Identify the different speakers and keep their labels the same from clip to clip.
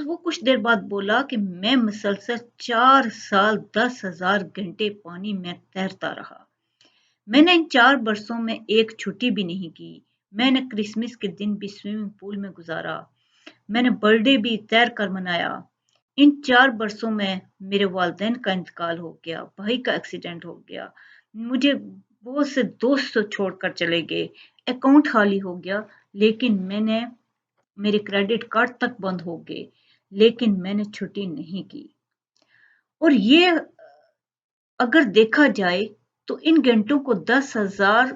Speaker 1: وہ کچھ دیر بعد بولا کہ میں مسلسل 4 سال 10,000 گھنٹے پانی میں تیرتا رہا۔ میں نے ان 4 برسوں میں ایک چھٹی بھی نہیں کی۔ میں نے کرسمس کے دن بھی سوئمنگ پول میں گزارا۔ میں نے برتھ ڈے بھی تیر کر منایا۔ ان 4 برسوں میں میرے والدین کا انتقال ہو گیا، بھائی کا ایکسیڈنٹ ہو گیا، مجھے بہت سے دوست چھوڑ کر چلے گئے، اکاؤنٹ خالی ہو گیا، لیکن میرے کریڈٹ کارڈ تک بند ہو گئے، لیکن میں نے چھٹی نہیں کی۔ اور یہ اگر دیکھا جائے تو ان گھنٹوں کو 10,000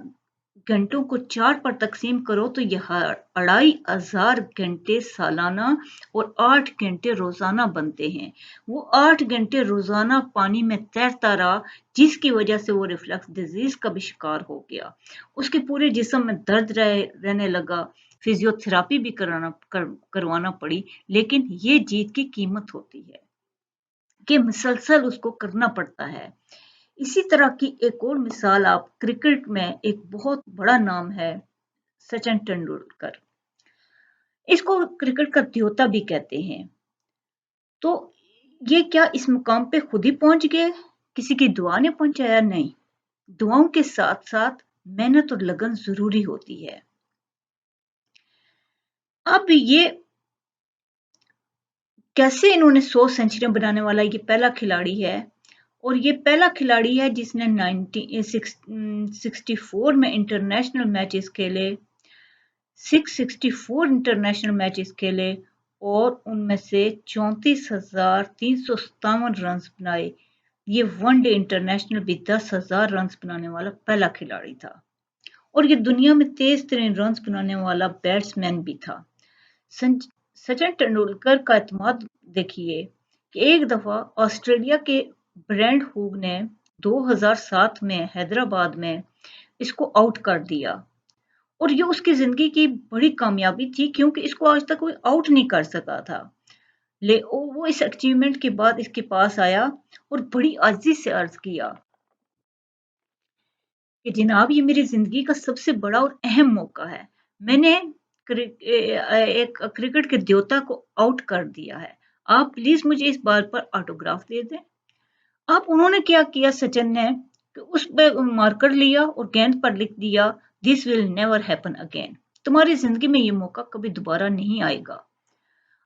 Speaker 1: گھنٹوں کو 4 پر تقسیم کرو تو یہ 2,500 گھنٹے سالانہ اور 8 گھنٹے روزانہ بنتے ہیں۔ وہ 8 گھنٹے روزانہ پانی میں تیرتا رہا، جس کی وجہ سے وہ ریفلیکس ڈیزیز کا بھی شکار ہو گیا۔ اس کے پورے جسم میں درد رہنے لگا، فزیو تھراپی بھی کروانا پڑی، لیکن یہ جیت کی قیمت ہوتی ہے کہ مسلسل اس کو کرنا پڑتا ہے۔ اسی طرح کی ایک اور مثال آپ کرکٹ میں ایک بہت بڑا نام ہے سچن ٹنڈولکر، اس کو کرکٹ کا دیوتا بھی کہتے ہیں۔ تو یہ کیا اس مقام پہ خود ہی پہنچ گئے؟ کسی کی دعا نے پہنچایا؟ نہیں، دعاؤں کے ساتھ ساتھ محنت اور لگن ضروری ہوتی ہے۔ اب یہ کیسے انہوں نے 100 سینچریاں بنانے والا یہ پہلا کھلاڑی ہے، اور یہ پہلا کھلاڑی ہے جس نے 1964 میں انٹرنیشنل میچز کھیلے، 664 انٹرنیشنل میچز کھیلے اور ان میں سے 34,357 رنز بنائے۔ یہ ون ڈے انٹرنیشنل بھی 10,000 رنز بنانے والا پہلا کھلاڑی تھا، اور یہ دنیا میں تیز ترین رنز بنانے والا بیٹسمین بھی تھا۔ سچن ٹنڈولکر کا اعتماد دیکھیے کہ ایک دفعہ آسٹریلیا کے برینڈ ہوگ نے 2007 میں حیدرآباد میں اس کو آؤٹ کر دیا، اور یہ اس کی زندگی کی بڑی کامیابی تھی کیونکہ اس کو آج تک کوئی آؤٹ نہیں کر سکا تھا۔ وہ اس اچیومنٹ کے بعد اس کے پاس آیا اور بڑی عاجزی سے عرض کیا کہ جناب یہ میری زندگی کا سب سے بڑا اور اہم موقع ہے، میں نے ایک کرکٹ کے دیوتا کو آؤٹ کر دیا ہے، آپ پلیز مجھے اس بات پر آٹوگراف دے دیں۔ انہوں نے کیا سچن نے کہ اس پہ مارکر لیا اور گیند پر لکھ دیا دس ول نیور ہیپن اگین، تمہاری زندگی میں یہ موقع کبھی دوبارہ نہیں آئے گا۔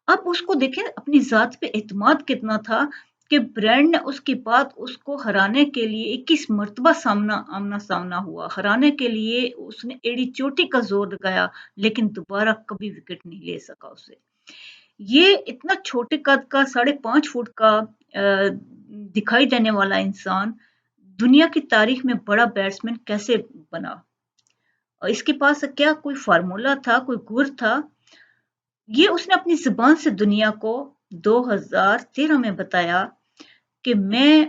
Speaker 1: اس کو دیکھیں اپنی ذات پہ اعتماد کتنا تھا کہ برینڈ نے اس کے بعد اس کو ہرانے کے لیے 21 مرتبہ آمنا سامنا ہوا، ہرانے کے لیے اس نے ایڑی چوٹی کا زور لگایا، لیکن دوبارہ کبھی وکٹ نہیں لے سکا اسے۔ یہ اتنا چھوٹے قد کا 5.5 فٹ کا دکھائی دینے والا انسان دنیا کی تاریخ میں بڑا بیٹسمین کیسے بنا؟ اس کے پاس کیا کوئی فارمولا تھا، کوئی گر تھا؟ یہ اس نے اپنی زبان سے دنیا کو 2013 میں بتایا کہ میں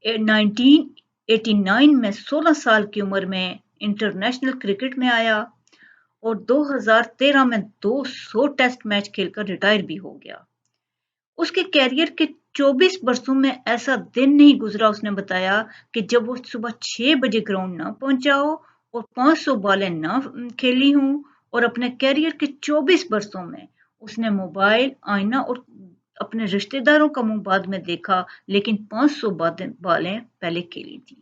Speaker 1: 1989 میں 16 سال کی عمر میں انٹرنیشنل کرکٹ میں آیا اور 2013 میں 200 ٹیسٹ میچ کھیل کر ریٹائر بھی ہو گیا۔ اس کے کیریئر کے 24 برسوں میں ایسا دن نہیں گزرا، اس نے بتایا، کہ جب وہ صبح 6 بجے گراؤنڈ نہ پہنچا ہو اور 500 بالیں نہ کھیلی ہوں، اور اپنے کیریئر کے 24 برسوں میں اس نے موبائل، آئینہ اور اپنے رشتہ داروں کا منہ بعد میں دیکھا، لیکن 500 بالیں پہلے کھیلی تھی۔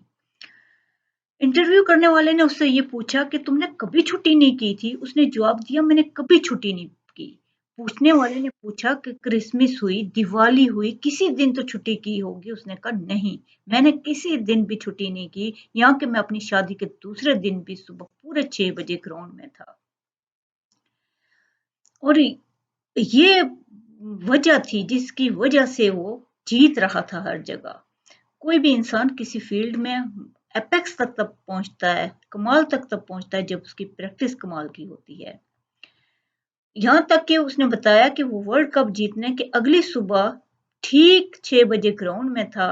Speaker 1: انٹرویو کرنے والے نے اس سے یہ پوچھا کہ تم نے کبھی چھٹی نہیں کی تھی؟ اس نے جواب دیا میں نے کبھی چھٹی نہیں کی۔ پوچھنے والے نے پوچھا کہ کرسمس ہوئی، دیوالی ہوئی، کسی دن تو چھٹی کی ہوگی؟ اس نے کہا نہیں، میں نے کسی دن بھی چھٹی نہیں کی، یہاں کہ میں اپنی شادی کے دوسرے دن بھی صبح پورے 6 بجے گراؤنڈ میں تھا۔ اور یہ وجہ تھی جس کی وجہ سے وہ جیت رہا تھا ہر جگہ۔ کوئی بھی انسان کسی فیلڈ میں ایپیکس تک پہنچتا ہے، کمال تک پہنچتا ہے جب اس کی پریکٹس کمال کی ہوتی ہے۔ یہاں تک کہ اس نے بتایا کہ وہ ورلڈ کپ جیتنے کے اگلی صبح ٹھیک 6 بجے گراؤنڈ میں تھا،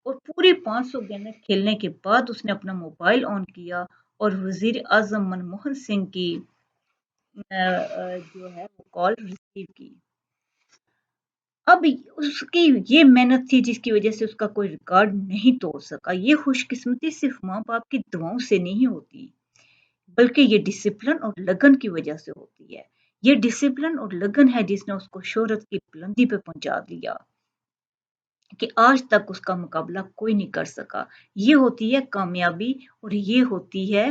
Speaker 1: اور پوری 500 گیندیں کھیلنے کے بعد اس نے اپنا موبائل آن کیا اور وزیر اعظم منموہن سنگھ کی جو ہے وہ کال ریسیو کی۔ اب اس کی یہ محنت تھی جس کی وجہ سے اس کا کوئی ریکارڈ نہیں توڑ سکا۔ یہ خوش قسمتی صرف ماں باپ کی دعاؤں سے نہیں ہوتی، بلکہ یہ ڈسپلن اور لگن کی وجہ سے ہوتی ہے۔ یہ ڈسپلن اور لگن ہے جس نے اس کو شہرت کی بلندی پہ پہنچا دیا کہ آج تک اس کا مقابلہ کوئی نہیں کر سکا۔ یہ ہوتی ہے کامیابی اور یہ ہوتی ہے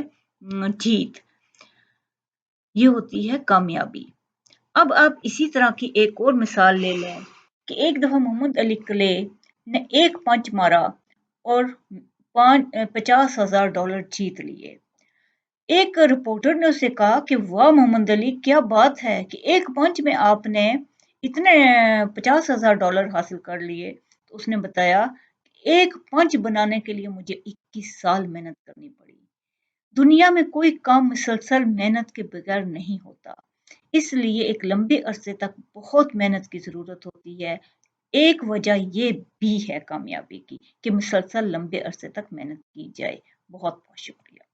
Speaker 1: جیت، یہ ہوتی ہے کامیابی۔ اب آپ اسی طرح کی ایک اور مثال لے لیں کہ ایک دفعہ محمد علی کلے نے ایک پنچ مارا اور $50,000 جیت لیے۔ ایک رپورٹر نے اسے کہا کہ واہ محمد علی، کیا بات ہے کہ ایک پنچ میں آپ نے اتنے $50,000 حاصل کر لیے۔ تو اس نے بتایا ایک پنچ بنانے کے لیے مجھے 21 سال محنت کرنی پڑی۔ دنیا میں کوئی کام مسلسل محنت کے بغیر نہیں ہوتا، اس لیے ایک لمبے عرصے تک بہت محنت کی ضرورت ہوتی ہے۔ ایک وجہ یہ بھی ہے کامیابی کی کہ مسلسل لمبے عرصے تک محنت کی جائے۔ بہت بہت شکریہ۔